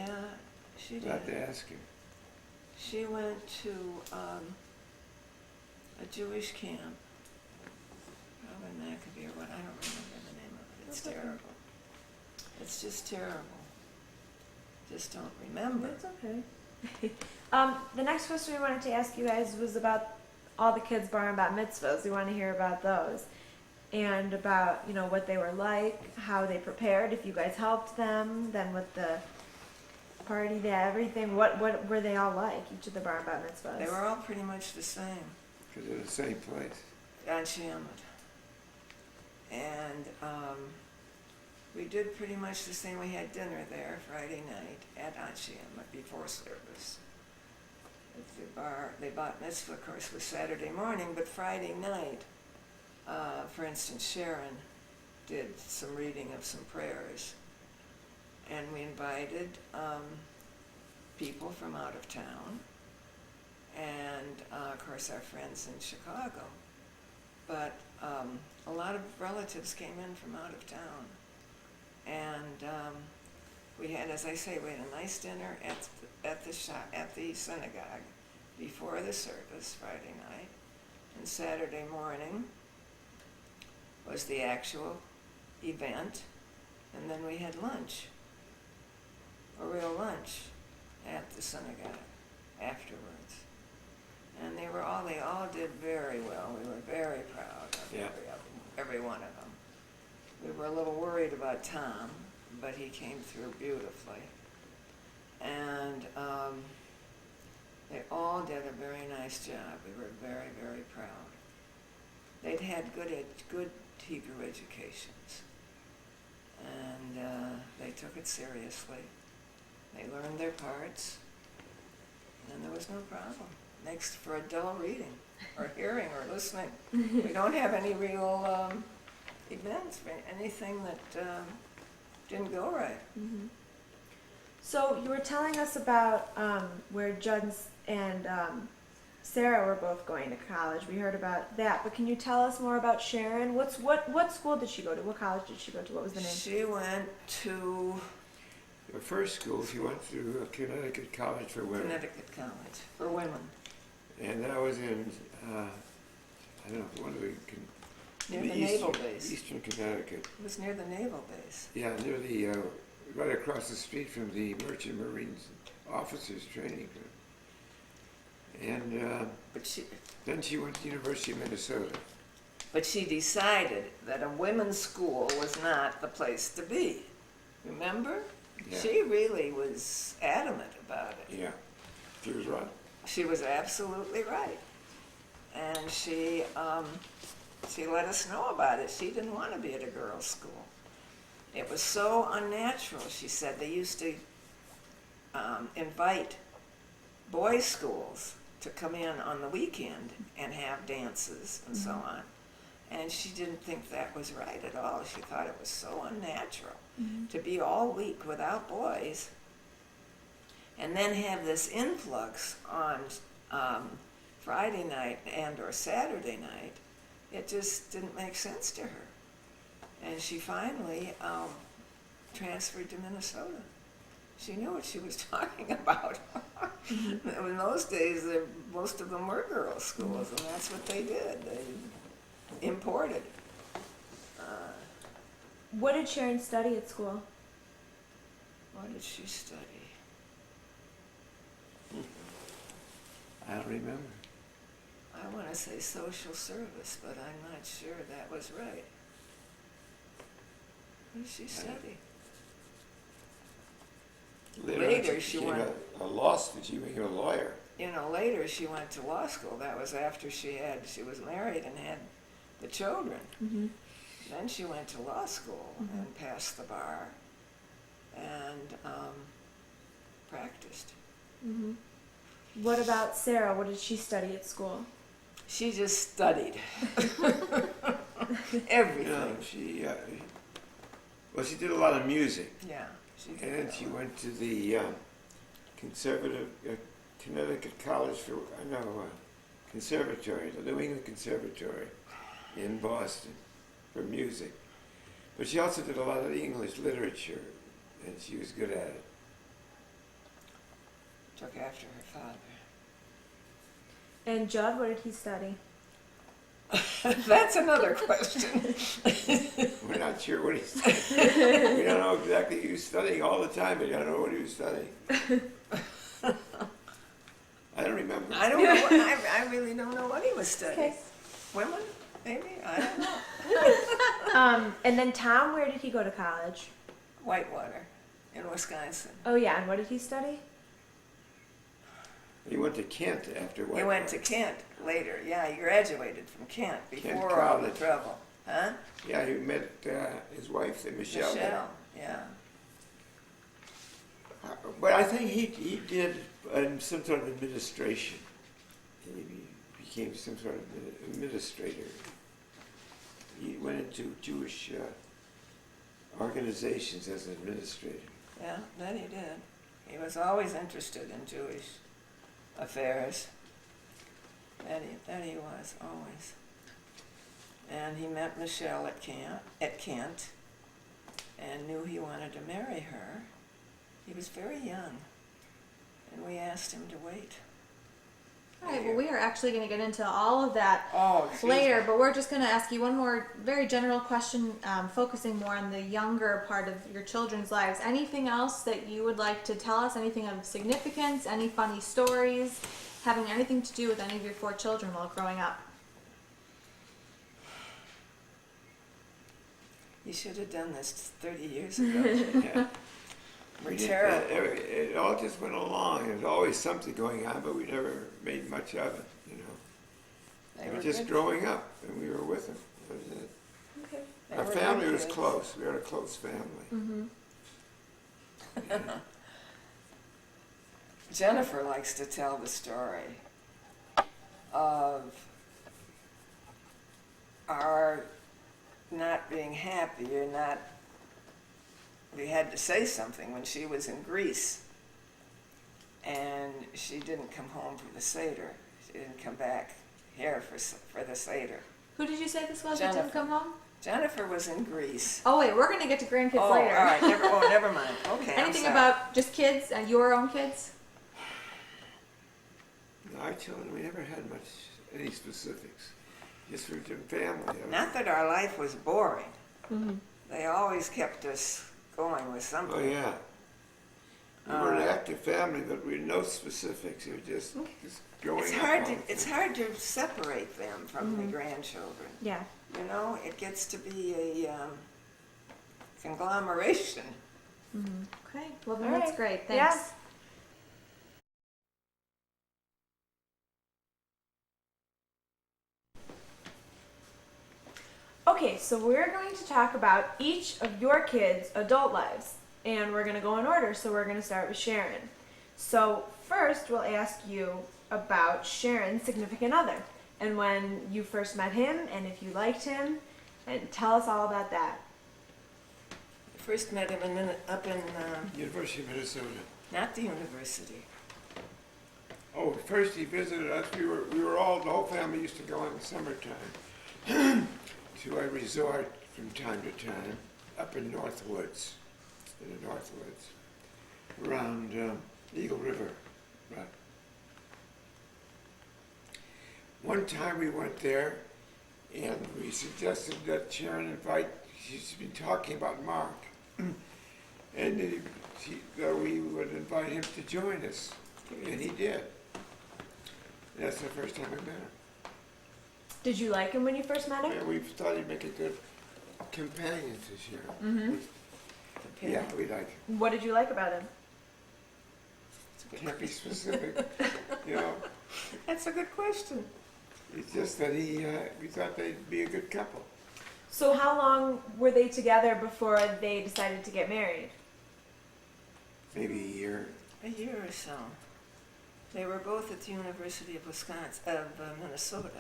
Yeah, she I'll have did. to ask him. She went to a Jewish camp, probably Maccabee or what, I don't remember the name of it. It's That's okay. terrible. It's just terrible. Just don't remember. That's okay. The next question we wanted to ask you guys was about all the kids born bat mitzvahs. We want to hear about those and about, you know, what they were like, how they prepared, if you guys helped them, then with the party, everything. What were they all like, each of the born bat mitzvahs? They were all pretty much the same Because they're the same place. on Shamit. And we did pretty much the same. We had dinner there Friday night at Anshiam before service. The bat mitzvah, of course, was Saturday morning, but Friday night, for instance, Sharon did some reading of some prayers. And we invited people from out of town, and of course our friends in Chicago. But a lot of relatives came in from out of town. And we had, as I say, we had a nice dinner at the synagogue before the service Friday night. And Saturday morning was the actual event. And then we had lunch, a real lunch, at the synagogue afterwards. And they all did very well. We were very proud of every one of them. We were a little worried about Tom, but he came through beautifully. And they all did a very nice job. We were very, very proud. They'd had good Hebrew educations, and they took it seriously. They learned their parts, and there was no problem. Next, for a dull reading, or hearing, or listening, we don't have any real events, anything that didn't go right. Mm-hmm. So you were telling us about where Judd and Sarah were both going to college. We heard about that, but can you tell us more about Sharon? What school did she go to? What college did she go to? What was the name? She went to Her first school, she went to Connecticut College for Women. Connecticut College for women. And that was in, I don't know, one of the... Near the naval base. Eastern Connecticut. It was near the naval base. Yeah, near the, right across the street from the Merchant Marines Officers Training Group. And then she went to the University of Minnesota. But she decided that a women's school was not the place to be. Remember? Yeah. She really was adamant about it. Yeah, she was right. She was absolutely right. And she let us know about it. She didn't want to be at a girls' school. It was so unnatural, she said. They used to invite boys' schools to come in on the weekend and have dances and so on. And she didn't think that was right at all. She thought it was so unnatural to be all week without boys and then have this influx on Friday night and or Saturday night. It just didn't make sense to her. And she finally transferred to Minnesota. She knew what she was talking about. In those days, most of them were girls' schools, and that's what they did. They imported. What did Sharon study at school? What did she study? I don't remember. I want to say social service, but I'm not sure that was right. What did she study? Later she went. A law school. She became a lawyer. You know, later she went to law school. That was after she was married and had the children. Mm-hmm. Then she went to law school and passed the bar and practiced. Mm-hmm. What about Sarah? What did she study at school? She just studied everything. She did a lot of music. Yeah. She did And then that she one. went to the conservative Connecticut College for, conservatory, the New England Conservatory in Boston for music. But she also did a lot of English literature, and she was good at it. took after her father. And Judd, what did he study? That's another question. We're not sure what he's studying. We don't know exactly. He was studying all the time, but I don't know what he was studying. I don't remember. I don't know. I really don't know what he was studying. Okay. Women, maybe? I don't know. And then Tom, where did he go to college? Whitewater in Wisconsin. Oh yeah, and what did he study? He went to Kent after He Whitewater. went to Kent later. Yeah, he graduated from Kent before Kent all the College. trouble. Huh? Yeah, he met his wife, Michelle. Michelle, yeah. But I think he did some sort of administration. He became some sort of administrator. He went into Jewish organizations as an administrator. Yeah, that he did. He was always interested in Jewish affairs. That he was, always. And he met Michelle at Kent and knew he wanted to marry her. He was very young, and we asked him to wait. All right, well, we are actually going to get into all of that Oh, excuse later, me. but we're just going to ask you one more very general question, focusing more on the younger part of your children's lives. Anything else that you would like to tell us? Anything of significance? Any funny stories having anything to do with any of your 4 children while growing up? You should have done this 30 years ago. Yeah. We're We did- terrible. It all just went along. There was always something going on, but we never made much of it, you know. They We were were just good. growing up, and we were with them. That was it. Okay. They Our were family good was kids. close. We had a close family. Mm-hmm. Jennifer likes to tell the story of our not being happy or not. We had to say something when she was in Greece, and she didn't come home for the Seder. She didn't come back here for the Seder. Who did you say this was that didn't Jennifer. come home? Jennifer was in Greece. Oh, wait, we're going to get to grandkids Oh, later. all right. Never mind. Okay. I'm Anything sorry. about just kids and your own kids? No, our children, we never had any specifics. Just we were in family. Not that our life was boring. Mm-hmm. They always kept us going with something. Oh, yeah. We were an active family, but we had no specifics. It was just growing It's up. hard all to the it's time. hard to separate them from the grandchildren. Yeah. You know, it gets to be a conglomeration. Mm-hmm. Okay, well, All then that's right. great. Thanks. Yeah. Okay, so we're going to talk about each of your kids' adult lives, and we're going to go in order. So we're going to start with Sharon. So first, we'll ask you about Sharon's significant other, and when you first met him, and if you liked him, and tell us all about that. First met him up in University of Minnesota. not the university. Oh, first he visited us. We were all, the whole family used to go in the summertime to a resort from time to time up in Northwoods, in the Northwoods, around Eagle River. Right. One time we went there and we suggested that Sharon invite, she's been talking about Mark, and that we would invite him to join us, and he did. That's the first time I met him. Did you like him when you first met him? Yeah, we thought he'd make a good companion to Sharon. Mm-hmm. Yeah, we like him. What did you like about him? Can't be specific, you know. That's a good question. It's just that we thought they'd be a good couple. So how long were they together before they decided to get married? Maybe a year. A year or so. They were both at the University of Minnesota,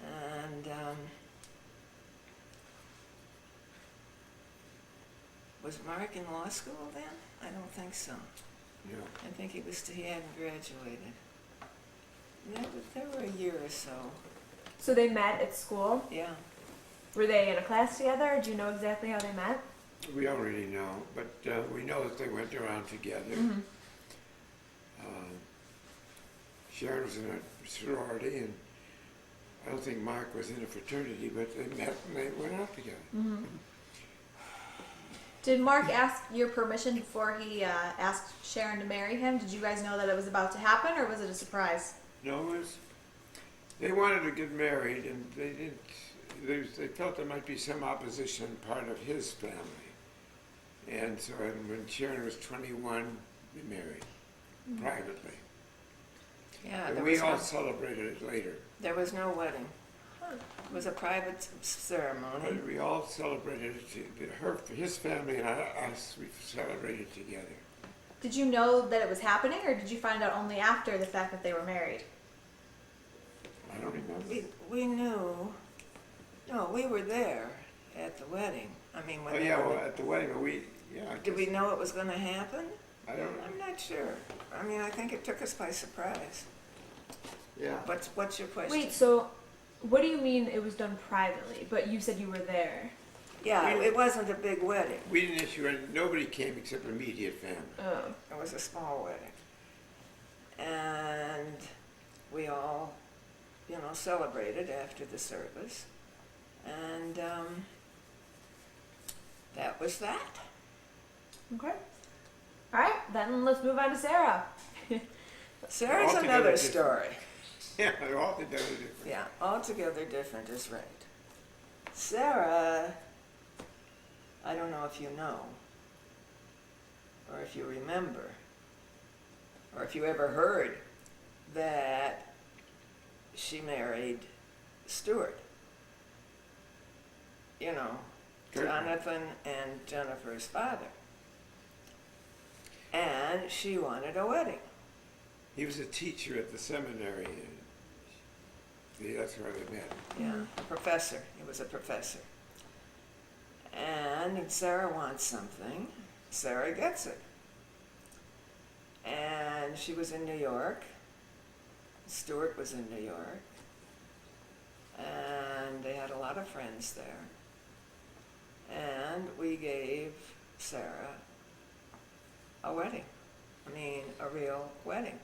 and was Mark in law school then? I don't think so. Yeah. I think he hadn't graduated. They were a year or so. So they met at school? Yeah. Were they in a class together, or do you know exactly how they met? We don't really know, but we know that they went around together. Mm-hmm. Sharon was in a sorority, and I don't think Mark was in a fraternity, but they met and they went out together. Did Mark ask your permission before he asked Sharon to marry him? Did you guys know that it was about to happen, or was it a surprise? No, it was, they wanted to get married, and they didn't. They felt there might be some opposition on part of his family, and so when Sharon was 21, we married privately. Yeah, And there we was all no, celebrated it later. there was no wedding. It was a private ceremony. But we all celebrated it. His family and us, we celebrated together. Did you know that it was happening, or did you find out only after the fact that they were married? I don't remember. We knew, no, we were there at the wedding. I mean, when Oh they yeah, were- well, at the wedding, I did we guess- know it was gonna happen? I don't know. I'm not sure. I mean, I think it took us by surprise. Yeah. What's your question? Wait, so what do you mean it was done privately? But you said you were there. Yeah, it wasn't a big wedding. We didn't issue any, nobody came except immediate family. Oh. It was a small wedding. And we all, celebrated after the service. And that was that. Okay. All right, then let's move on to Sarah. Sarah's Altogether another different. story. Yeah, they're all together different. Yeah, altogether different is right. Sarah, I don't know if you know, or if you remember, or if you ever heard that she married Stuart. Good. Jonathan and Jennifer's father. And she wanted a wedding. He was a teacher at the seminary. And that's where they met. Yeah, a professor. He was a professor. And Sarah wants something. Sarah gets it. And she was in New York. Stuart was in New York. And they had a lot of friends there. And we gave Sarah a wedding. I mean, a real wedding.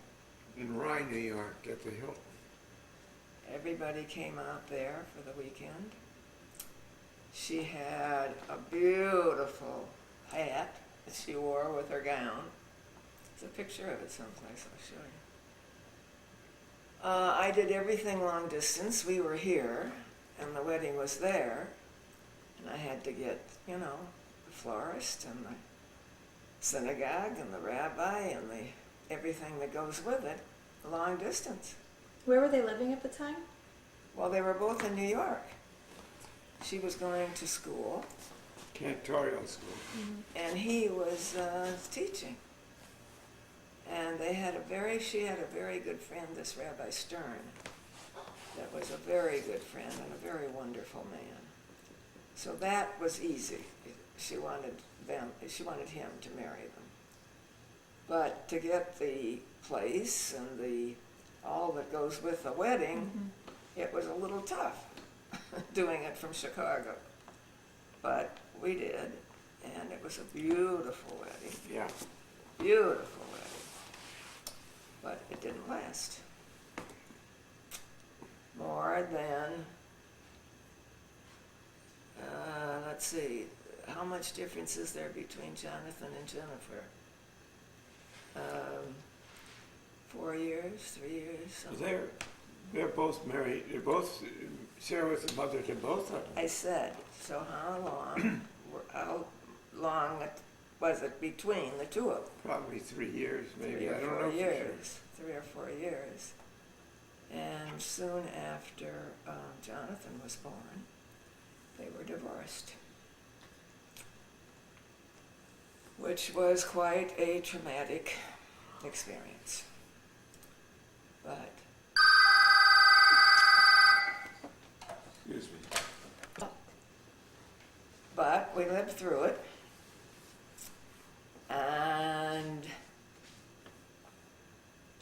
In Rye, New York, at the Hilton. Everybody came out there for the weekend. She had a beautiful hat that she wore with her gown. There's a picture of it someplace, I'll show you. I did everything long distance. We were here, and the wedding was there. And I had to get, the florist and the synagogue and the rabbi and everything that goes with it, long distance. Where were they living at the time? Well, they were both in New York. She was going to school, Cantorial school. and he was teaching. And she had a very good friend, this Rabbi Stern, that was a very good friend and a very wonderful man. So that was easy. She wanted him to marry them. But to get the place and all that goes with the wedding, it was a little tough doing it from Chicago. But we did, and it was a beautiful wedding. Yeah. Beautiful wedding. But it didn't last. More than, let's see, how much difference is there between Jonathan and Jennifer? 4 years, 3 years, something. They're both married. Sarah was the mother to both of them. I said, so how long was it between the two of them? Probably 3 years, maybe. 3 or I don't 4 know for sure. years. 3 or 4 years. And soon after Jonathan was born, they were divorced, which was quite a traumatic experience. But Excuse me. But we lived through it, and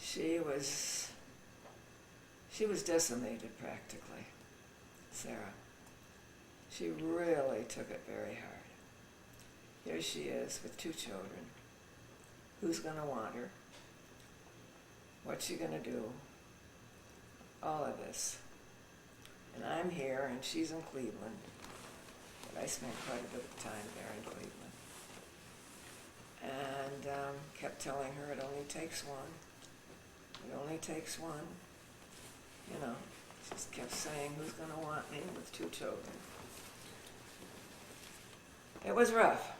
she was decimated practically, Sarah. She really took it very hard. Here she is with 2 children. Who's going to want her? What's she going to do? all of this. And I'm here, and she's in Cleveland. But I spent quite a bit of time there in Cleveland. And kept telling her it only takes one. It only takes one. You know, just kept saying, who's going to want me with 2 children? It was rough.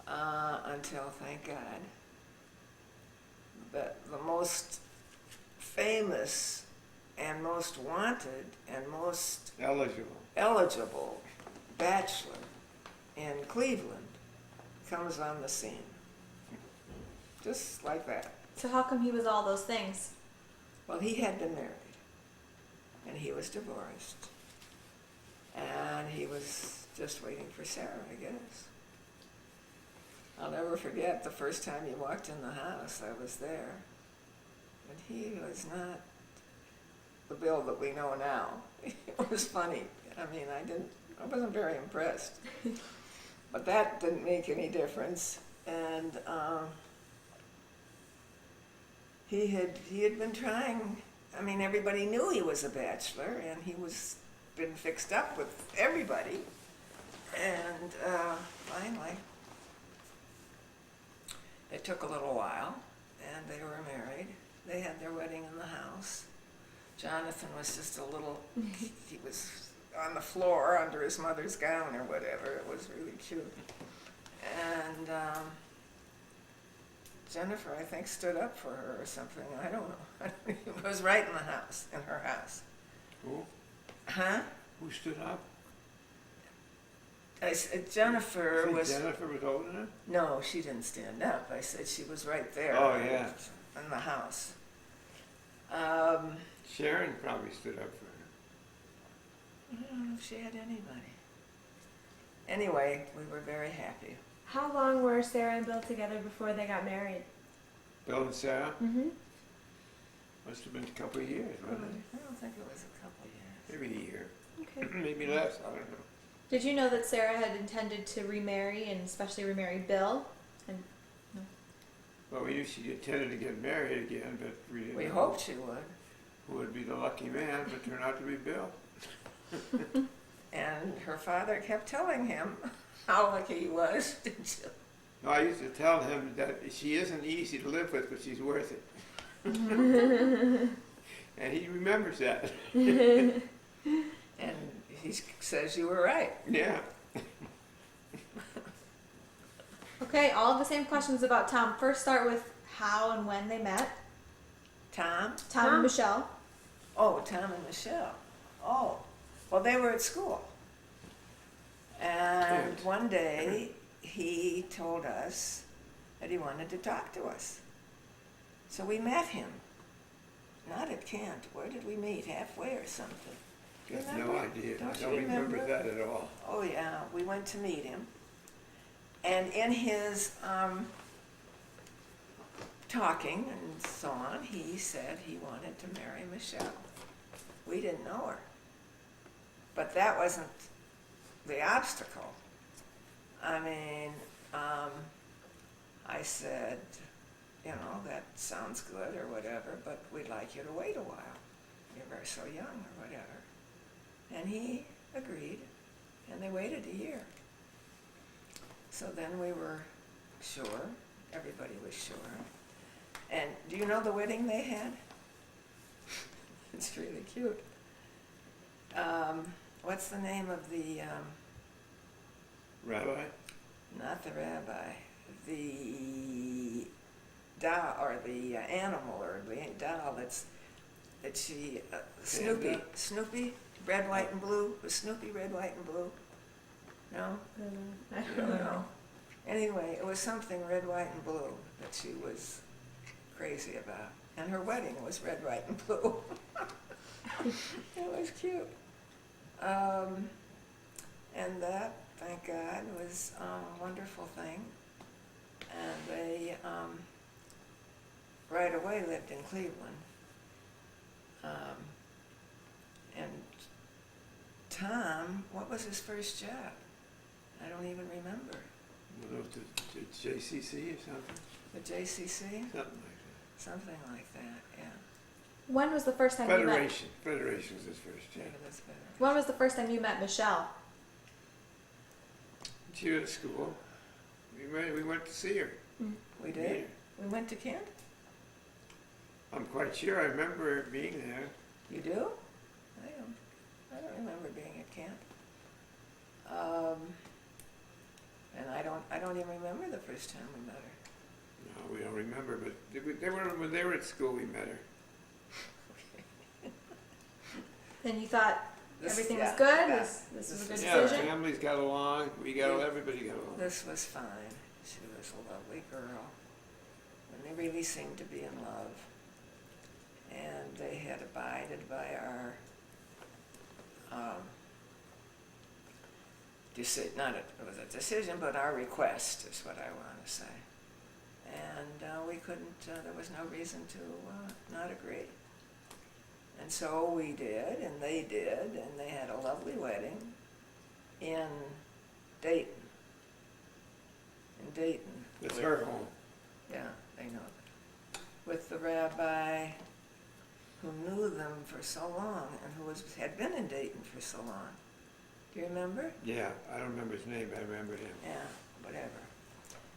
Until, thank God, that the most famous and most wanted and most eligible bachelor in Cleveland comes on the scene. Just like that. So how come he was all those things? Well, he had been married, and he was divorced, and he was just waiting for Sarah, I guess. I'll never forget the first time he walked in the house. I was there, and he was not the Bill that we know now. It was funny. I mean, I wasn't very impressed, but that didn't make any difference. And he had been trying. I mean, everybody knew he was a bachelor, and he was been fixed up with everybody. And finally, it took a little while, and they were married. They had their wedding in the house. Jonathan was just a little, he was on the floor under his mother's gown or whatever. It was really cute. And Jennifer, I think, stood up for her or something. I don't know. It was right in the house, in her house. Who? Huh? Who stood up? I said Jennifer You think was... Jennifer was holding it? No, she didn't stand up. I said she was right there. Oh, yeah. In the house. Sharon probably stood up for her. I don't know if she had anybody. Anyway, we were very happy. How long were Sarah and Bill together before they got married? Bill and Sarah? Mm-hmm. Must have been a couple of years, wasn't I don't think it was a couple of years. it? Maybe a year. Okay. Maybe less, I don't know. Did you know that Sarah had intended to remarry and especially remarry Bill? And Well, we knew she intended to get married again, but we didn't We know hoped she would. who would be the lucky man, but turned out to be Bill. And her father kept telling him how lucky he was. Didn't you? No, I used to tell him that she isn't easy to live with, but she's worth it. And he remembers that. And he says you were right. Yeah. okay, all of the same questions about Tom. First, start with how and when they met. Tom? Tom and Michelle. Oh, Tom and Michelle. Oh, well, they were at school. And Good. one day he told us that he wanted to talk to us. So we met him. Not at Kent. Where did we meet? Halfway or something? Do you Got no remember? idea. Don't I you don't remember remember? that at all. Oh yeah, we went to meet him. And in his talking and so on, he said he wanted to marry Michelle. We didn't know her. But that wasn't the obstacle. I mean, I said, you know, that sounds good or whatever, but we'd like you to wait a while. You're so young or whatever. And he agreed, and they waited a year. So then we were sure, everybody was sure. And do you know the wedding they had? It's really cute. What's the name of the, Rabbi? not the rabbi, the doll, or the animal, or the doll that she, Snoopy, Panda? Snoopy, red, white, and blue? Was Snoopy red, white, and blue? No? I I don't know. Anyway, it was something red, white, and blue that she was crazy about. And her wedding was red, white, and blue. It was cute. And that, thank God, was a wonderful thing. And they right away lived in Cleveland. And Tom, what was his first job? I don't even remember. Went up to JCC or something? The JCC? Something like Something like that, yeah. When was the first time you met? Federation was his first, yeah. Maybe that's better. When was the first time you met Michelle? She was at school. We went to see her. We Yeah. did? We went to Kent? I'm quite sure I remember her being there. You do? I don't remember being at Kent. And I don't even remember the first time we met her. No, we don't remember, but when they were at school, we met her. And you thought This- everything yeah, was good? yeah. This was a This good was- Yeah, the decision? families got along. Everybody got along. This was fine. She was a lovely girl. And they really seemed to be in love. And they had abided by our it was a decision, but our request is what I want to say. And we couldn't, there was no reason to not agree. And so we did, and they did, and they had a lovely wedding in Dayton. In Dayton. It's her home. Yeah, they know that. With the rabbi who knew them for so long and who had been in Dayton for so long. Do you remember? Yeah, I don't remember his name, but I remember him. Yeah, whatever.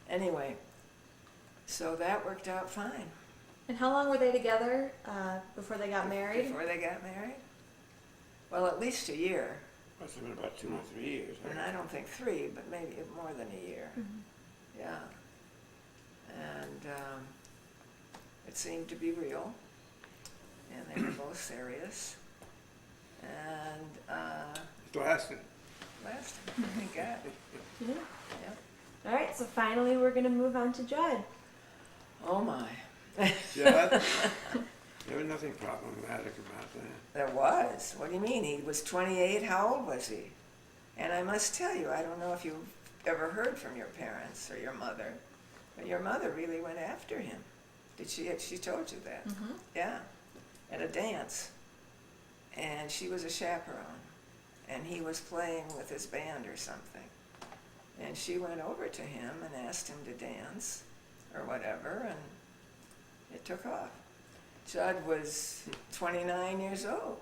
Anyway, so that worked out fine. And how long were they together before they got married? Before they got married? Well, at least a year. Must have been about 2 or 3 years. And I don't think 3, but maybe more than a year. Yeah. And it seemed to be real. And they were both serious. And It lasted. thank God. Yeah. Yeah. All right, so finally we're going to move on to Judd. Oh my. Yeah, there was nothing problematic about that. There was. What do you mean? He was 28. How old was he? And I must tell you, I don't know if you've ever heard from your parents or your mother, but your mother really went after him. Did she? She told you that? Mm-hmm. Yeah. At a dance. And she was a chaperone. And he was playing with his band or something. And she went over to him and asked him to dance or whatever, and it took off. Judd was 29 years old.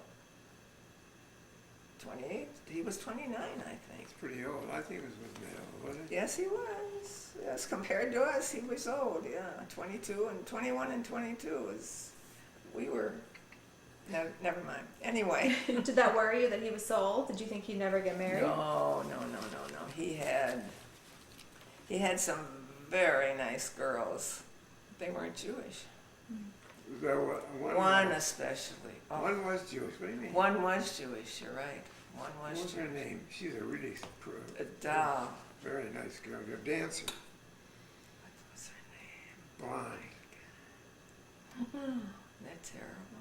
28? He was 29, I think. It's pretty old. I think it was with male, wasn't it? Yes, he was. Yes, compared to us, he was old, yeah. 22 and 21 and 22 was, we were, no, never mind. Anyway. Did that worry you that he was so old? Did you think he'd never get married? No. He had some very nice girls. They weren't Jewish. One especially. Oh, One was Jewish. What do you mean? one was Jewish, you're right. One What was was her Jewish. name? She's a really A doll. very nice girl. A dancer. What was her name? Blonde. Isn't that terrible?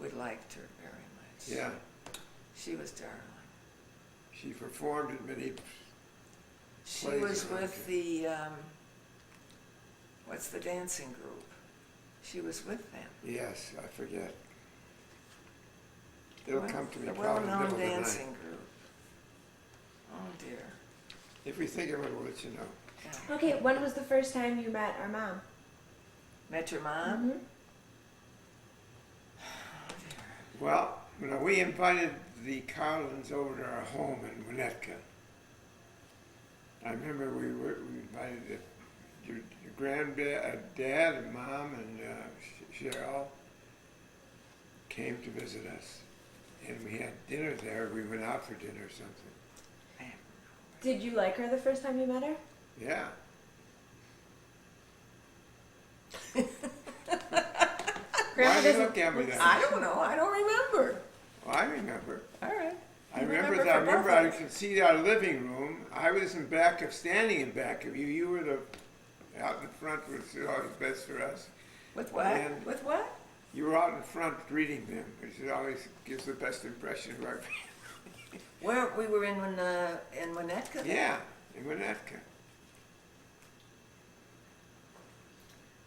We liked her very much. Yeah. She was darling. She performed at many. She Plays was around with the, what's the dancing group? She was with them. Yes, I forget. It'll come to me The probably in the well-known middle of the night. dancing group. Oh dear. If we think of it, we'll let you know. Yeah. Okay, when was the first time you met our mom? Met your mom? Mhm. Oh dear. Well, we invited the Carlins over to our home in Winnetka. I remember we invited your granddad, dad, and mom, and Cheryl came to visit us, and we had dinner there. We went out for dinner or something. Did you like her the first time you met her? Yeah. Grandma Why do you doesn't. look at me that I don't know. I don't remember. Well, I remember. All right. I You remember remember that. I for remember both I of us. could see our living room. I was standing in back of you. You were out in front, which is always best for us. With what? And- With what? You were out in front reading them, which always gives the best impression of our Where we were in Winnetka? Yeah, in Winnetka.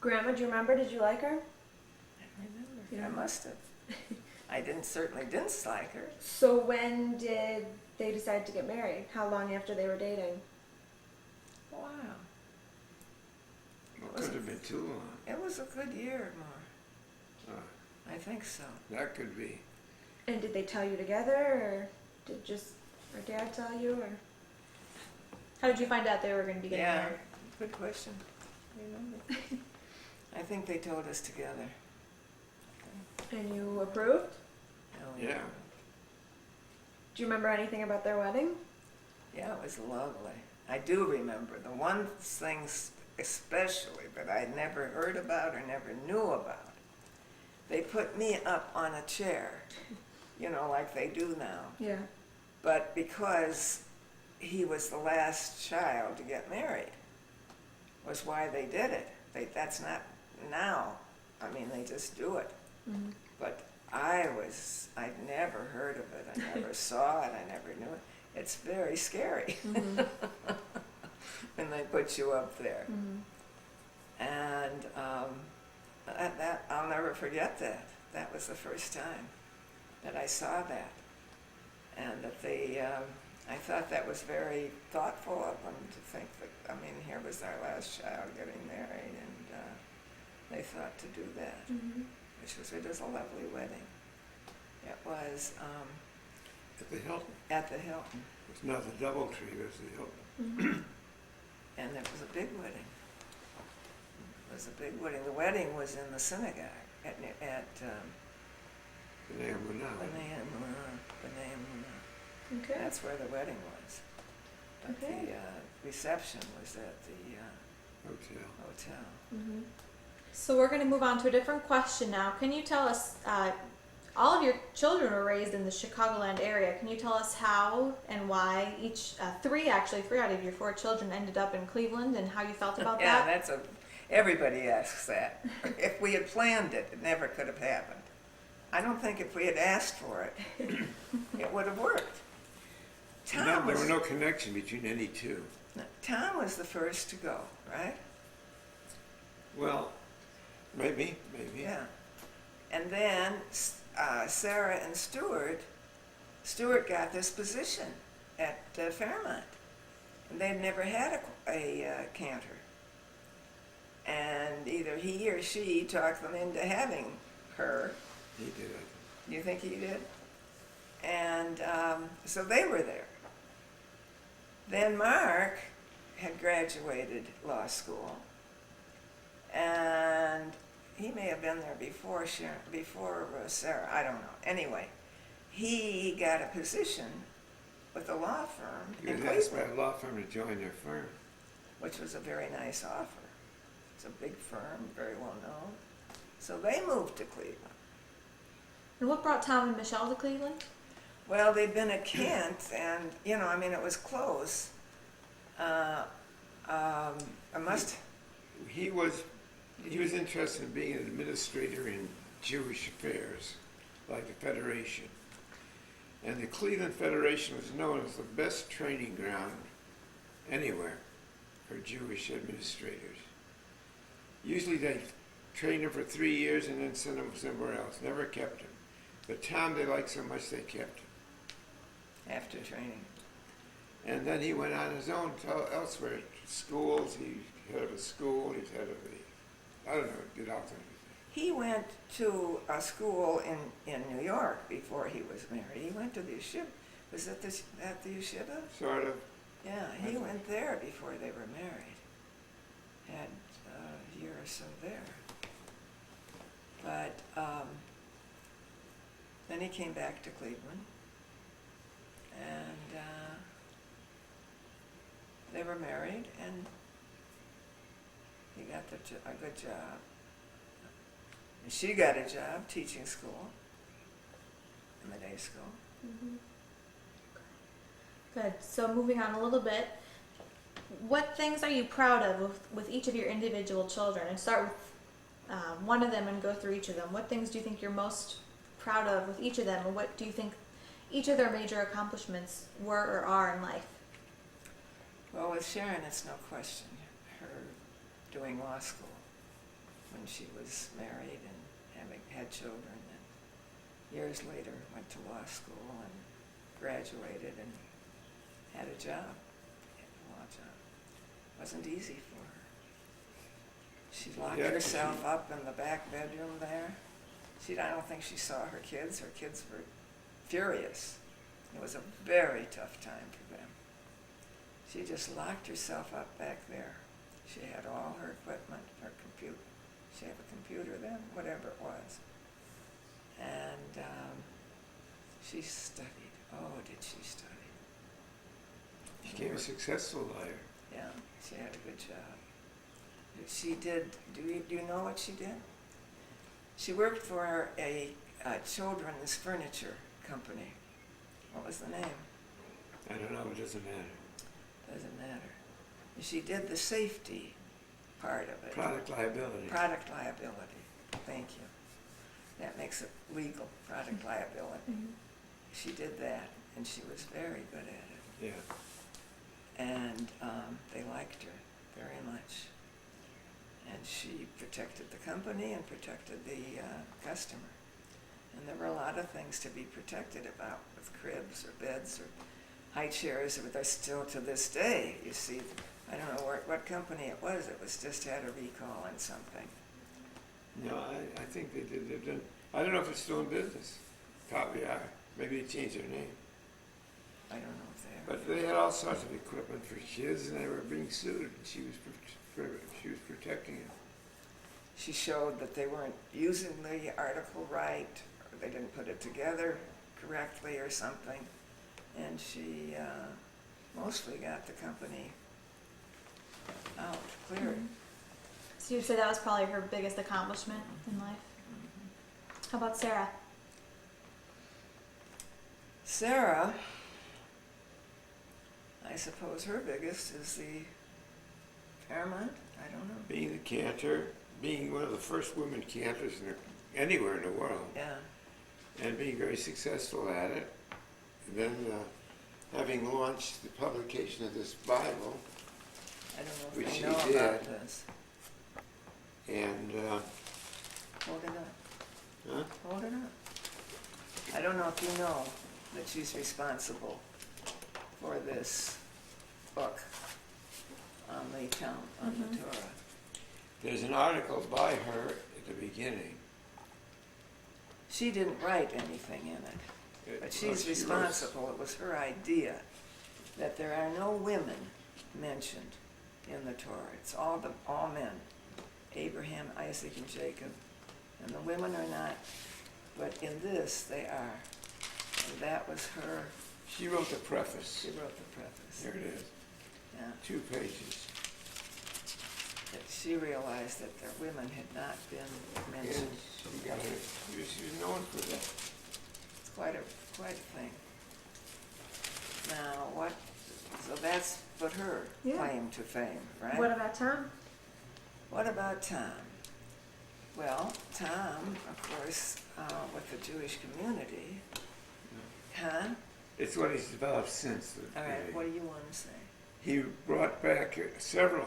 Grandma, do you remember? Did you like her? I don't remember. Yeah. I must have. I certainly didn't dislike her. So when did they decide to get married? How long after they were dating? Wow. Well, it couldn't have been too long. It was a good year, Mar. Uh, I think so. That could be. And did they tell you together, or did just her dad tell you, or? How did you find out they were going to be getting Yeah, married? good question. Remember? I think they told us together. And you approved? Oh, Yeah. Do you remember anything about their wedding? Yeah, it was lovely. I do remember the one thing especially that I never heard about or never knew about. They put me up on a chair, you know, like they do now. Yeah. But because he was the last child to get married, was why they did it. That's not now. I mean, they just do it. Mm-hmm. But I'd never heard of it. I never saw it. I never knew it. It's very scary Mm-hmm. when they put you up there. Mm-hmm. And that I'll never forget that. That was the first time that I saw that. And that I thought that was very thoughtful of them to think that, I mean, here was our last child getting married, and they thought to do that, Mm-hmm. it was a lovely wedding. It was At the Hilton. at the Hilton, It's not the Doubletree, it's the Hilton. Mm-hmm. and it was a big wedding. It was a big wedding. The wedding was in the synagogue at The name of now. B'nai Emunah. Okay. That's where the wedding was. But Okay. the reception was at the Hotel. hotel. Mm-hmm. So we're going to move on to a different question now. Can you tell us, all of your children were raised in the Chicagoland area. Can you tell us how and why three out of your 4 children ended up in Cleveland, and how you felt about Yeah, that? everybody asks that. If we had planned it, it never could have happened. I don't think if we had asked for it, it would have worked. There were no connection between any two. Tom was the first to go, right? Well, maybe. Yeah. And then Sarah and Stuart got this position at Fairmont. And they'd never had a cantor. And either he or she talked them into having her. He did it. You think he did? And so they were there. Then Mark had graduated law school, and he may have been there before Sarah. I don't know. Anyway, he got a position with a law firm He in was asked by Cleveland, a law firm to join their firm. which was a very nice offer. It's a big firm, very well known. So they moved to Cleveland. And what brought Tom and Michelle to Cleveland? Well, they'd been at Kent, and it was close. I must. He was interested in being an administrator in Jewish affairs, like the Federation. And the Cleveland Federation was known as the best training ground anywhere for Jewish administrators. Usually they trained him for 3 years and then sent him somewhere else. Never kept him. But Tom they liked so much they kept him. After training. And then he went on his own elsewhere. Schools, he's head of a school, he's head of the, I don't know, did all kinds of things. He went to a school in New York before he was married. He went to the yeshiva. Was it at the yeshiva? Sort of. Yeah, he went there before they were married. Had a year or so there. But then he came back to Cleveland, and they were married, and he got a good job. And she got a job teaching school, in the day school. Mm-hmm. Good. So moving on a little bit, what things are you proud of with each of your individual children? And start with one of them and go through each of them. What things do you think you're most proud of with each of them, and what do you think each of their major accomplishments were or are in life? Well, with Sharon, it's no question. Her doing law school when she was married and having had children, and years later went to law school and graduated and had a job, had a law job. Wasn't easy for her. She locked Yeah, herself up in the back bedroom there. I don't think she saw her kids. Her kids were furious. It was a very tough time for them. She just locked herself up back there. She had all her equipment, her computer. She had a computer then, whatever it was. And she studied. Oh, did she study? She became a successful lawyer. Yeah, she had a good job. She did, do you know what she did? She worked for a children's furniture company. What was the name? I don't know, it doesn't matter. Doesn't matter. She did the safety part of it. Product liability. Product liability. Thank you. That makes it legal, product liability. She did that, and she was very good at it. Yeah. And they liked her very much. And she protected the company and protected the customer. And there were a lot of things to be protected about with cribs or beds or high chairs. They're still to this day, you see. I don't know what company it was. It was just had a recall on something. No, I think they did. They've done. I don't know if it's still in business. Probably are. Maybe they changed their name. I don't know if they are. But they had all sorts of equipment for kids, and they were being sued. And she was protecting it. She showed that they weren't using the article right, or they didn't put it together correctly or something. And she mostly got the company out, cleared. So you'd say that was probably her biggest accomplishment in life. How about Sarah? Sarah, I suppose her biggest is the Paramount. I don't know. Being the cantor, being one of the first women cantors anywhere in the world, Yeah. and being very successful at it. And then having launched the publication of this Bible, I don't know if Which they she know did. about this. and Hold it up. huh? Hold it up. I don't know if you know that she's responsible for this book on the Torah. There's an article by her at the beginning. She didn't write anything in it, but she's responsible. It was her idea that there are no women mentioned in the Torah. It's all men, Abraham, Isaac, and Jacob, and the women are not. But in this, they are. And that was her. She wrote the preface. She wrote the preface. There it is, Yeah. 2 pages. That she realized that the women had not been And mentioned. she was known for that. It's quite a thing. Now, so that's what her Yeah. claim to fame, right? What about Tom? What about Tom? Well, Tom, of course, with the Jewish community, huh? It's what he's developed since. All right, what do you want to say? He brought back several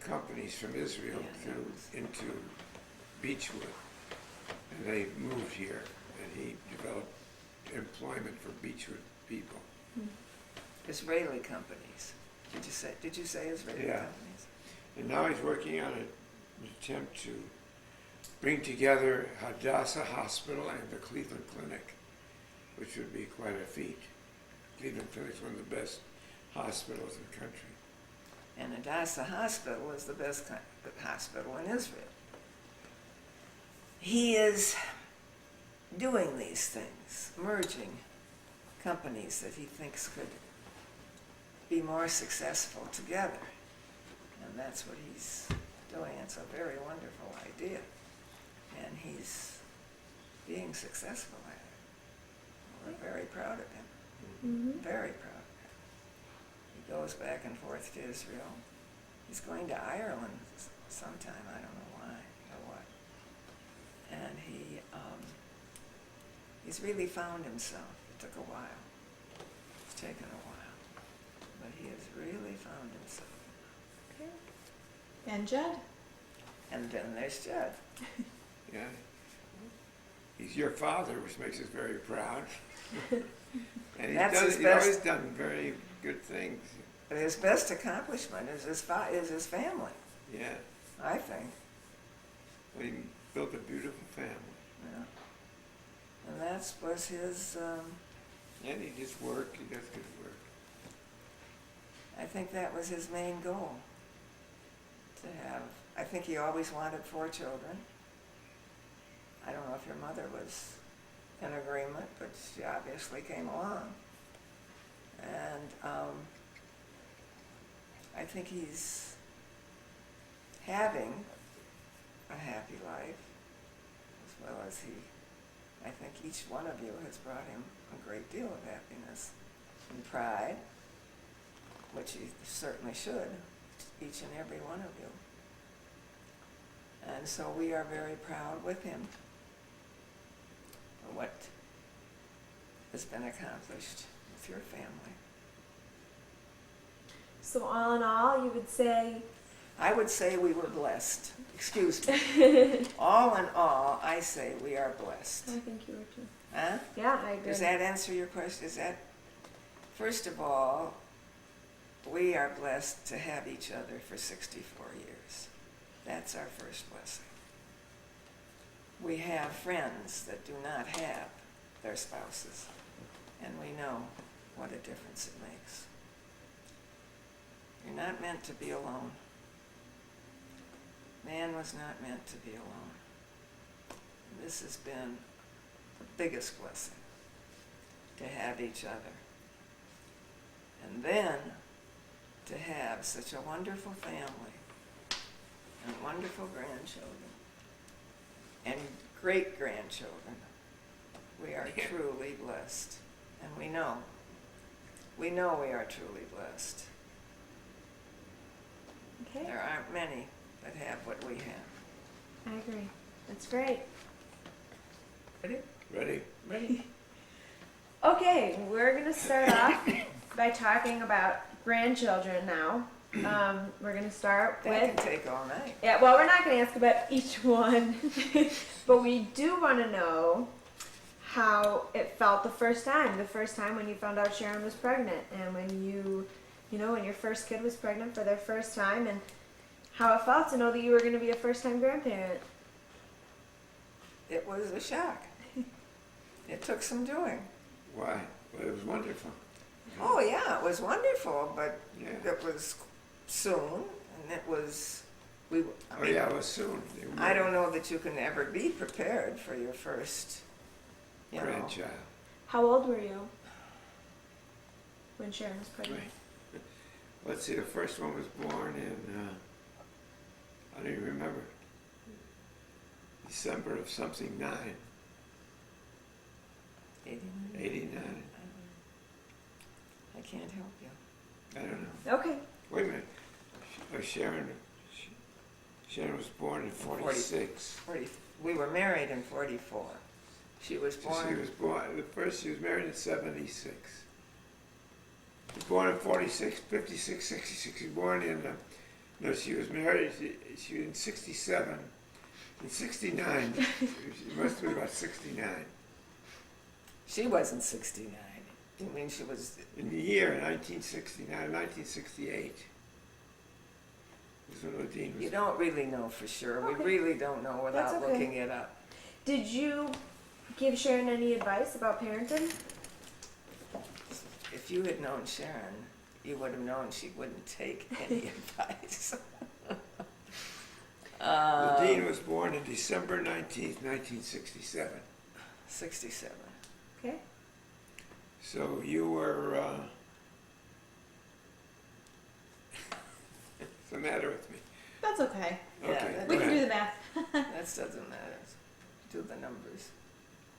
companies from Israel into Beechwood, and they moved here, and he developed employment for Beechwood people. Israeli companies. Did you say Israeli Yeah. companies? And now he's working on an attempt to bring together Hadassah Hospital and the Cleveland Clinic, which would be quite a feat. Cleveland Clinic is one of the best hospitals in the country. And Hadassah Hospital is the best hospital in Israel. He is doing these things, merging companies that he thinks could be more successful together. And that's what he's doing. It's a very wonderful idea. And he's being successful at it. We're very proud of him. Very proud of him. He goes back and forth to Israel. He's going to Ireland sometime, I don't know why or what. And he's really found himself. It took a while. It's taken a while. But he has really found himself. And Jed? And then there's Judd. Yeah. He's your father, which makes us very proud. And he's always done very good things. But his best accomplishment is his family, Yeah. I think. Well, he built a beautiful family. Yeah. that was his, And he just work, he does good work. I think that was his main goal. To have, I think he always wanted 4 children. I don't know if your mother was in agreement, but she obviously came along. And I think he's having a happy life, as well as I think each one of you has brought him a great deal of happiness and pride, which he certainly should, each and every one of you. And so we are very proud with him for what has been accomplished with your family. So all in all, you would say, I would say we were blessed. Excuse me. All in all, I say we are blessed. I think you were too. Huh? Yeah, I agree. Does that answer your question? First of all, we are blessed to have each other for 64 years. That's our first blessing. We have friends that do not have their spouses, and we know what a difference it makes. You're not meant to be alone. Man was not meant to be alone. And this has been the biggest blessing, to have each other. And then to have such a wonderful family and wonderful grandchildren and great-grandchildren. We are truly blessed. And we know we are truly blessed. Okay, There aren't many that have what we have. I agree. That's great. Ready? Ready? Ready? Okay, we're gonna start off by talking about grandchildren now. We're gonna start That with, can take all night. yeah, well, we're not gonna ask about each one, but we do wanna know how it felt the first time when you found out Sharon was pregnant, and when when your first kid was pregnant for their first time, and how it felt to know that you were gonna be a first-time grandparent. It was a shock. It took some doing. Why? Well, it was wonderful. Oh yeah, it was wonderful, but Yeah. it was soon, and it was, I Oh mean, yeah, it was soon. I don't know that you can ever be prepared for your first, Grandchild. How old were you when Sharon was pregnant? Right. Let's see, the first one was born in, I don't even remember, December of something 9, 89. I can't help you. I don't know. Okay. Wait a minute. Sharon was born in 46. 40, we were married in 44. She was So born. she was born, she was married in 76. She was born in 46, 56, 66. She was born in, she was married, she was in 67. In 69, she must have been about 69. She wasn't 69. You mean she was? In the year 1969, 1968. Was when Nadine was. You don't really know for sure. Okay. We really don't know without That's okay. looking it up. Did you give Sharon any advice about parenting? If you had known Sharon, you would have known she wouldn't take any advice. Nadine was born on December 19th, 1967. 67. Okay. So you were, what's the matter with me? That's okay. Yeah, Okay, that- We go can do ahead. the math. That doesn't matter. Do the numbers.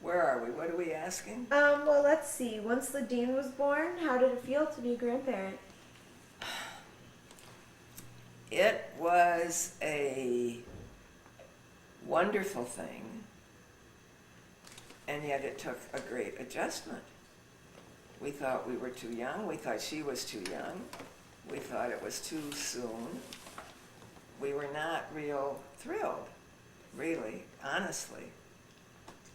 Where are we? What are we asking? Well, let's see. Once Ladine was born, how did it feel to be a grandparent? It was a wonderful thing, and yet it took a great adjustment. We thought we were too young. We thought she was too young. We thought it was too soon. We were not real thrilled, really, honestly.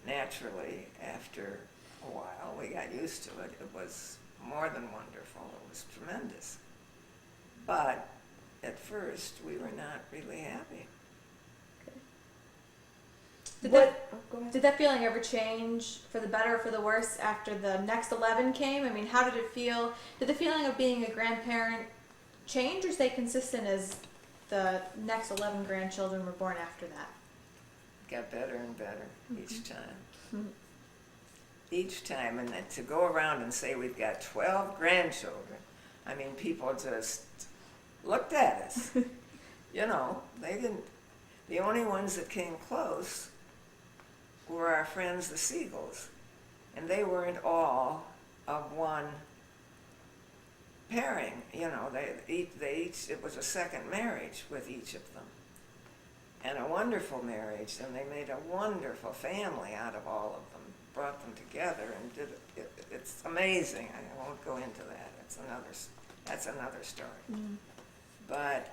Naturally, after a while, we got used to it. It was more than wonderful. It was tremendous. But at first, we were not really happy. Did What? that Oh, go ahead. did that feeling ever change for the better or for the worse after the next 11 came? I mean, how did it feel? Did the feeling of being a grandparent change or stay consistent as the next 11 grandchildren were born after that? Got better and better each time. Each time, and then to go around and say we've got 12 grandchildren, I mean, people just looked at us. You know, they didn't, the only ones that came close were our friends, the Seagulls, and they weren't all of one pairing. You know, they each, it was a second marriage with each of them, and a wonderful marriage, and they made a wonderful family out of all of them, brought them together, and did it. It's amazing. I won't go into that. That's another story. But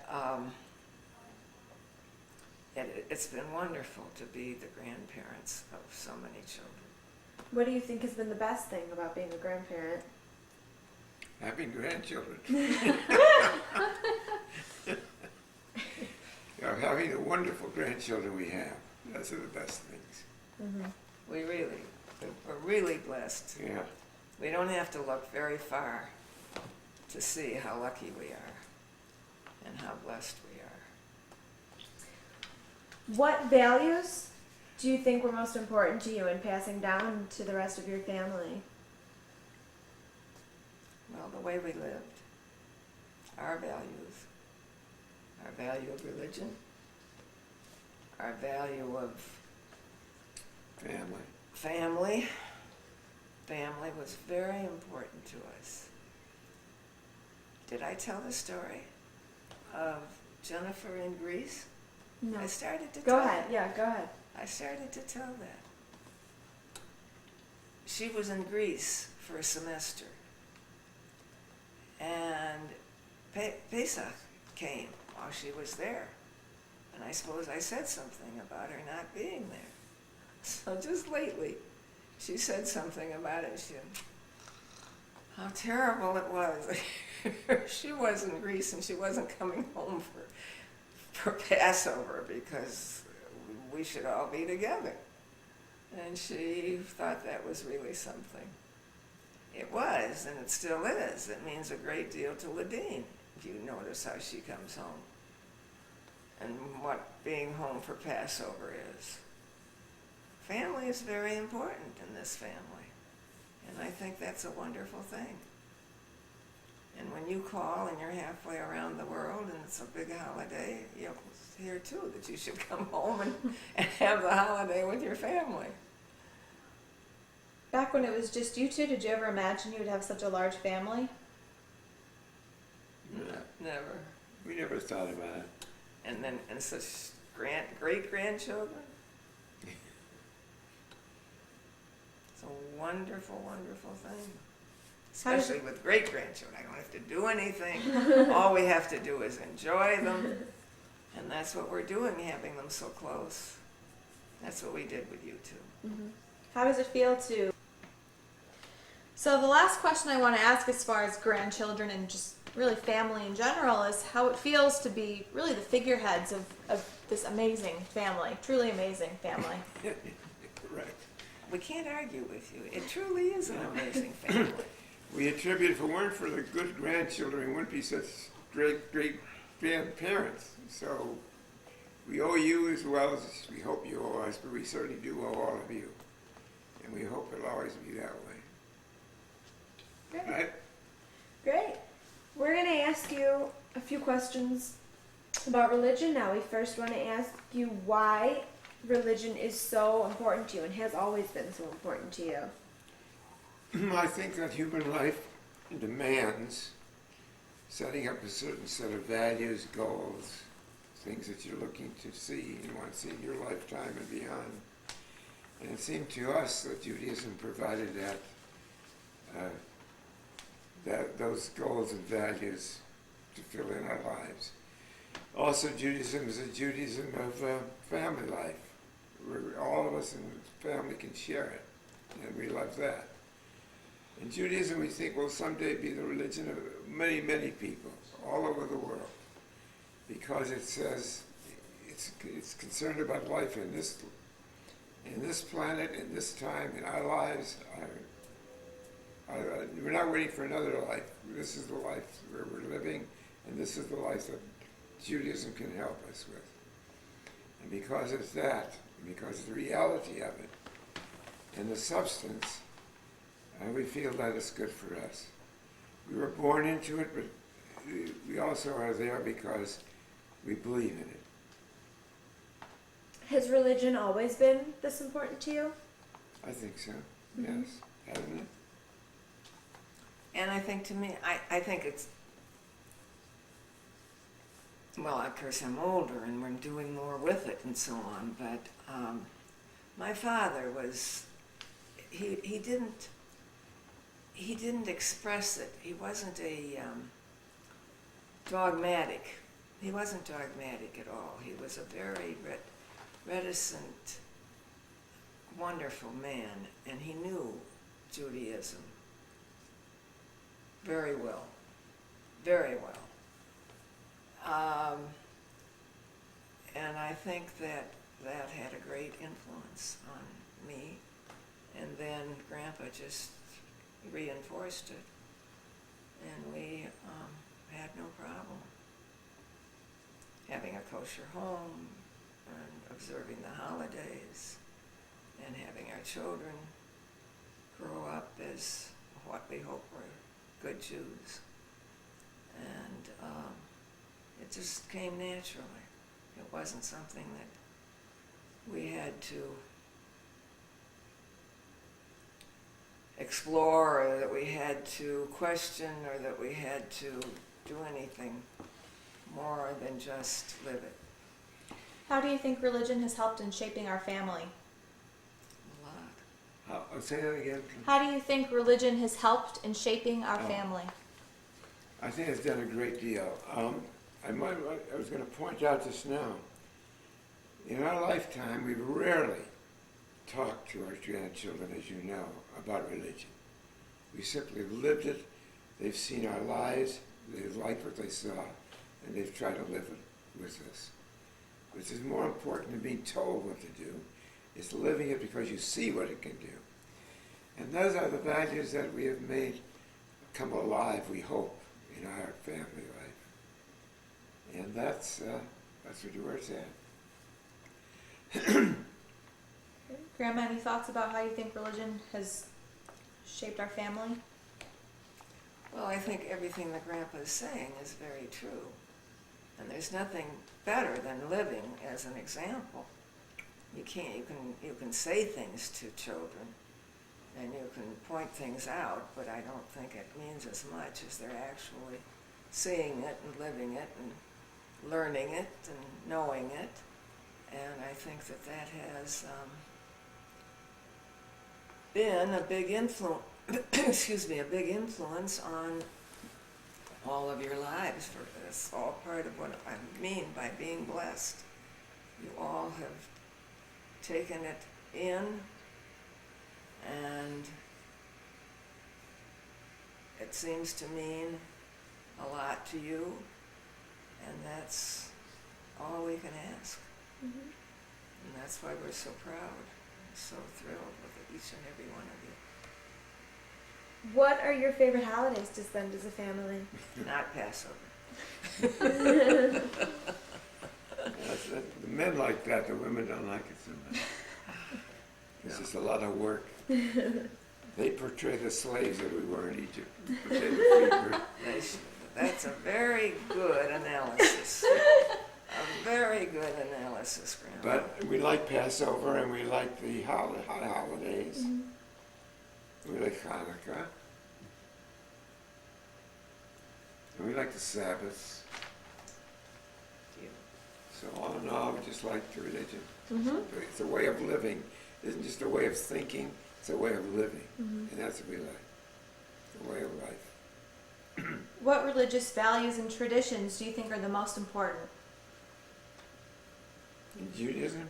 it's been wonderful to be the grandparents of so many children. What do you think has been the best thing about being a grandparent? Having grandchildren. Having the wonderful grandchildren we have. Those are the best things. We're really blessed. Yeah. We don't have to look very far to see how lucky we are and how blessed we are. What values do you think were most important to you in passing down to the rest of your family? Well, the way we lived, our values, our value of religion, our value of Family. Family was very important to us. Did I tell the story of Jennifer in Greece? No. I started to Go tell ahead. that. Yeah, go ahead. I started to tell that. She was in Greece for a semester, and Pesach came while she was there, and I suppose I said something about her not being there. So just lately, she said something about it. She said, how terrible it was. She was in Greece and she wasn't coming home for Passover because we should all be together. And she thought that was really something. It was, and it still is. It means a great deal to Ladine, if you notice how she comes home and what being home for Passover is. Family is very important in this family, and I think that's a wonderful thing. And when you call and you're halfway around the world and it's a big holiday, you'll hear too that you should come home and have the holiday with your family. Back when it was just you two, did you ever imagine you would have such a large family? Never. We never thought about it. And such great-grandchildren. It's a wonderful, wonderful thing. Especially with great-grandchildren. I don't have to do anything. All we have to do is enjoy them. And that's what we're doing, having them so close. That's what we did with you two. How does it feel to... So the last question I want to ask as far as grandchildren and just really family in general is how it feels to be really the figureheads of this amazing family, truly amazing family. Correct. We can't argue with you. It truly is an amazing family. We attribute if it weren't for the good grandchildren, we wouldn't be such great grandparents. So we owe you as well as we hope you owe us, but we certainly do owe all of you. And we hope it'll always be that way. Great. Right? Great. We're going to ask you a few questions about religion now. We first want to ask you why religion is so important to you and has always been so important to you. I think that human life demands setting up a certain set of values, goals, things that you're looking to see and want to see in your lifetime and beyond. And it seemed to us that Judaism provided those goals and values to fill in our lives. Also, Judaism is a Judaism of family life, where all of us in the family can share it, and we love that. In Judaism, we think will someday be the religion of many, many people all over the world, because it says it's concerned about life in this in this planet, in this time, in our lives, we're not waiting for another life. This is the life where we're living, and this is the life that Judaism can help us with. And because it's that, and because of the reality of it, and the substance, we feel that it's good for us. We were born into it, but we also are there because we believe in it. Has religion always been this important to you? I think so, yes, hasn't it? And I think to me, I think it's, well, of course I'm older and we're doing more with it and so on, but my father was, he didn't express it. He wasn't a dogmatic. He wasn't dogmatic at all. He was a very reticent, wonderful man, and he knew Judaism very well, very well. And I think that had a great influence on me. And then Grandpa just reinforced it, and we had no problem having a kosher home and observing the holidays and having our children grow up as what we hope were good Jews. And it just came naturally. It wasn't something that we had to explore, or that we had to question, or that we had to do anything more than just live it. How do you think religion has helped in shaping our family? A lot. I'll say that again. How do you think religion has helped in shaping our family? I think it's done a great deal. I was going to point out this now. In our lifetime, we've rarely talked to our grandchildren, as you know, about religion. We simply lived it. They've seen our lives. They've liked what they saw, and they've tried to live it with us. Which is more important than being told what to do. It's living it because you see what it can do. And those are the values that we have made come alive, we hope, in our family life. And that's where it's at. Grandma, any thoughts about how you think religion has shaped our family? Well, I think everything that Grandpa is saying is very true. And there's nothing better than living as an example. You can say things to children, and you can point things out, but I don't think it means as much as they're actually seeing it and living it and learning it and knowing it. And I think that has been a big influence. A big influence on all of your lives. For it's all part of what I mean by being blessed. You all have taken it in, and it seems to mean a lot to you, and that's all we can ask. Mm-hmm. And that's why we're so proud and so thrilled with each and every one of you. What are your favorite holidays to spend as a family? Not Passover. The men like that, the women don't like it so much. It's just a lot of work. They portray the slaves that we were in Egypt. Portray the free bird. That's a very good analysis. A very good analysis, Grandma. But we like Passover, and we like the holidays. Mm-hmm. We like Hanukkah. And we like the Sabbaths. Yeah. So all in all, we just like the religion. Mm-hmm. It's a way of living. It isn't just a way of thinking, it's a way of living. Mm-hmm. And that's what we like. A way of life. What religious values and traditions do you think are the most important? In Judaism?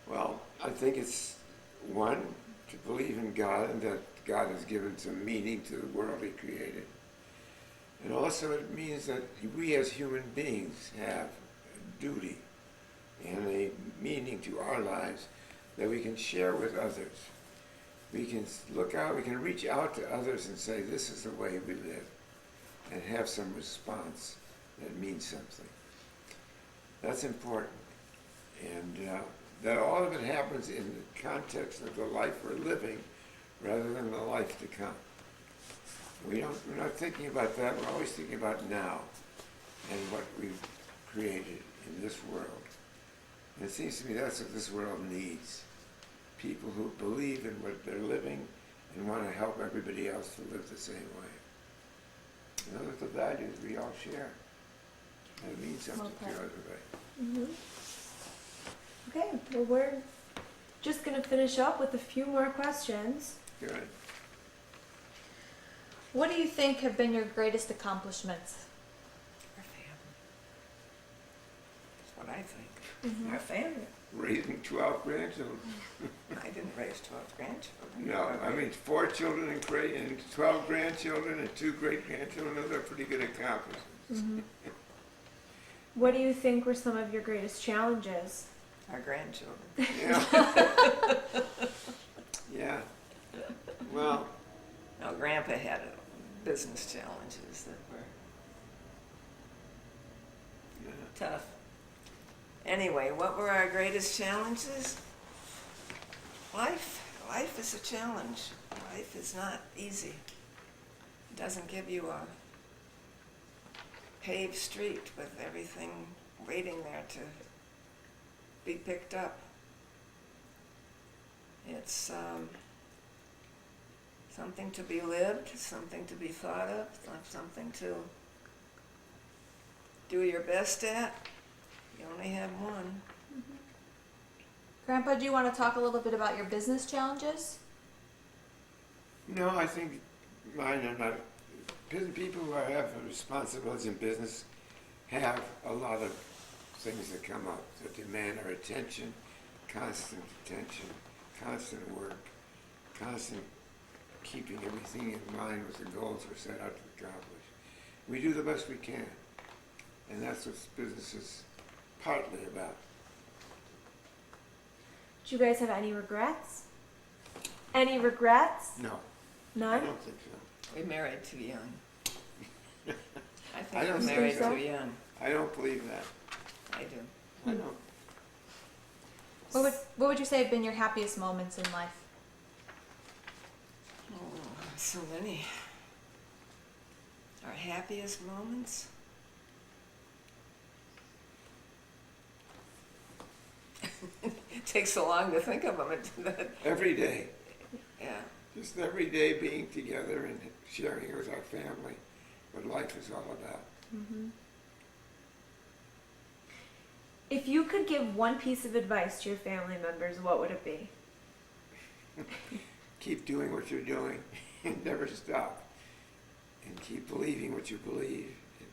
Well, I think it's, one, to believe in God, and that God has given some meaning to the world He created. And also it means that we as human beings have a duty and a meaning to our lives that we can share with others. We can look out, we can reach out to others and say, this is the way we live, and have some response that means something. That's important. And that all of it happens in the context of the life we're living rather than the life to come. We're not thinking about that, we're always thinking about now and what we've created in this world. And it seems to me that's what this world needs. People who believe in what they're living and want to help everybody else to live the same way. And those are the values we all share. And it means something to everybody. Okay, well, we're just going to finish up with a few more questions. Good. What do you think have been your greatest accomplishments? Our family. That's what I think. Our family. Raising 12 grandchildren. I didn't raise 12 grandchildren. No, I mean 4 children and 12 grandchildren and 2 great-grandchildren. Those are pretty good accomplishments. What do you think were some of your greatest challenges? Our grandchildren. Yeah. Yeah. Well, No, Grandpa had business challenges that were yeah. tough. Anyway, what were our greatest challenges? Life. Life is a challenge. Life is not easy. It doesn't give you a paved street with everything waiting there to be picked up. It's something to be lived, something to be thought of, something to do your best at. You only have one. Grandpa, do you want to talk a little bit about your business challenges? No, I think mine are not. People who have responsibilities in business have a lot of things that come up that demand our attention, constant work, constant keeping everything in mind with the goals we're set out to accomplish. We do the best we can, and that's what business is partly about. Do you guys have any regrets? Any regrets? No, I None? don't think so. We married too young. I I think don't we think married so. too young. I don't believe that. I do. I don't. What would you say have been your happiest moments in life? Oh, so many. Our happiest moments? It takes so long to think of them. Every day. Yeah. Just every day being together and sharing with our family what life is all about. If you could give one piece of advice to your family members, what would it be? Keep doing what you're doing and never stop. And keep believing what you believe and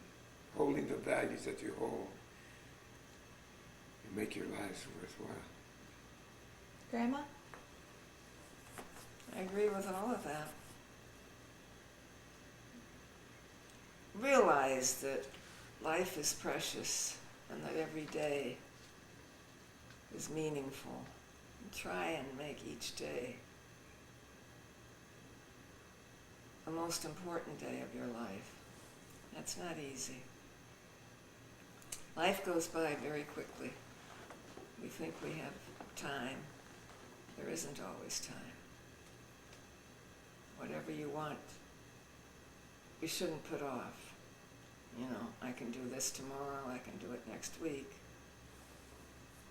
holding the values that you hold and make your lives worthwhile. Grandma? I agree with all of that. Realize that life is precious and that every day is meaningful. And try and make each day the most important day of your life. That's not easy. Life goes by very quickly. We think we have time. There isn't always time. Whatever you want, you shouldn't put off. You know, I can do this tomorrow, I can do it next week.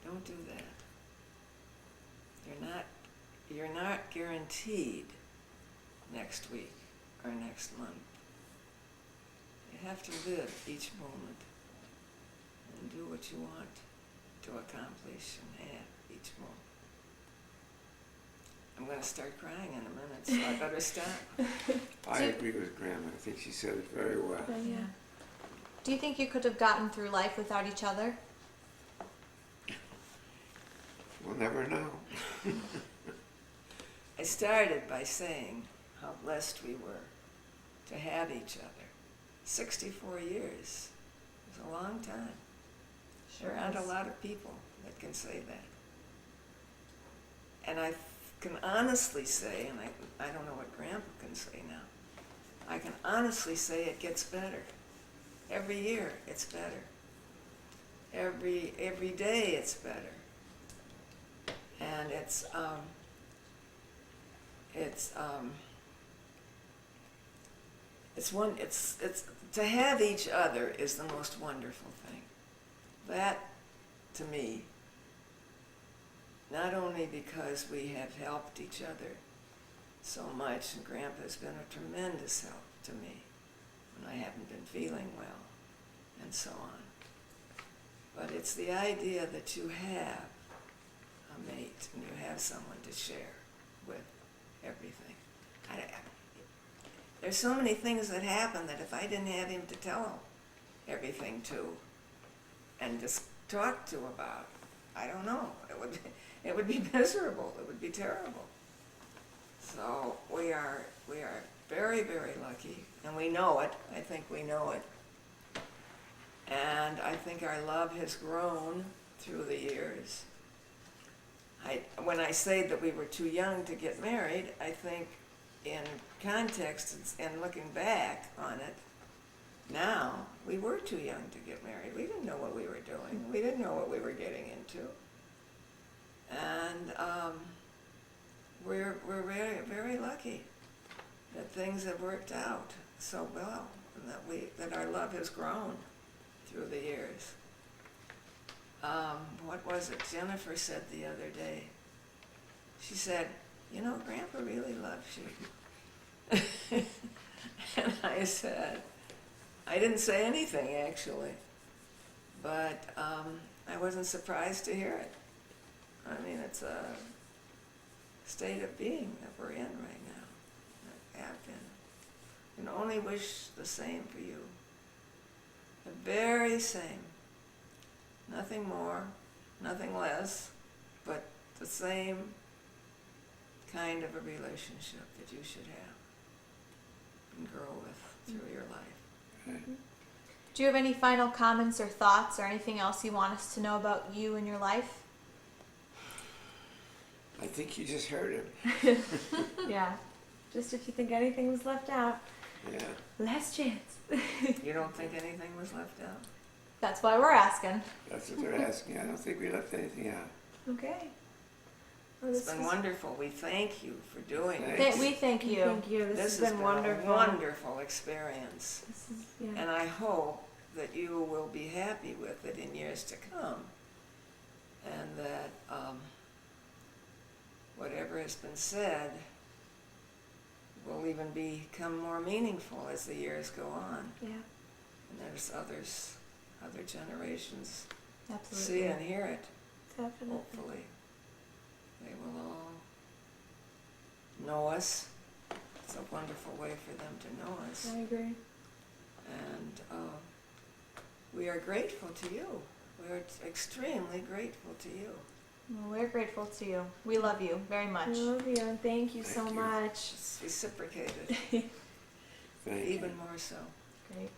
Don't do that. You're not guaranteed next week or next month. You have to live each moment and do what you want to accomplish and have each moment. I'm going to start crying in a minute, so I better stop. I agree with Grandma. I think she said it very well. Yeah. Do you think you could have gotten through life without each other? We'll never know. I started by saying how blessed we were to have each other. 64 years is a long time. Sure There aren't a is. lot of people that can say that. And I can honestly say, and I don't know what Grandpa can say now, I can honestly say it gets better. Every year it's better. Every day it's better. And it's to have each other is the most wonderful thing. That, to me, not only because we have helped each other so much, and Grandpa's been a tremendous help to me when I haven't been feeling well, and so on. But it's the idea that you have a mate and you have someone to share with everything. There's so many things that happen that if I didn't have him to tell everything to and just talk to about, I don't know, it would be miserable, it would be terrible. So we are very, very lucky, and we know it. I think we know it. And I think our love has grown through the years. When I say that we were too young to get married, I think in context and looking back on it, now we were too young to get married. We didn't know what we were doing. We didn't know what we were getting into. And we're very, very lucky that things have worked out so well, and that our love has grown through the years. What was it Jennifer said the other day? She said, "You know, Grandpa really loves you." And I said, I didn't say anything actually, but I wasn't surprised to hear it. I mean, it's a state of being that we're in right now, that have been. Can only wish the same for you. The very same. Nothing more, nothing less, but the same kind of a relationship that you should have and grow with through your life. Do you have any final comments or thoughts or anything else you want us to know about you and your life? I think you just heard him. Yeah. Just if you think anything was left out, Yeah. last chance. You don't think anything was left out? That's why we're asking. That's what they're asking. I don't think we left anything out. Okay. Well, It's this been is- wonderful. We thank you for doing Thanks. this. We thank you. Thank you. This has been wonderful. a wonderful experience. This is, yeah. And I hope that you will be happy with it in years to come, and that whatever has been said will even become more meaningful as the years go on. Yeah. And there's other generations Absolutely. see and hear it, Definitely. hopefully. They will all know us. It's a wonderful way for them to know us. I agree. And we are grateful to you. We're extremely grateful to you. Well, we're grateful to you. We love you very I much. love you and thank you so Thank you. much. It's reciprocated, Thank you. even more so. Great.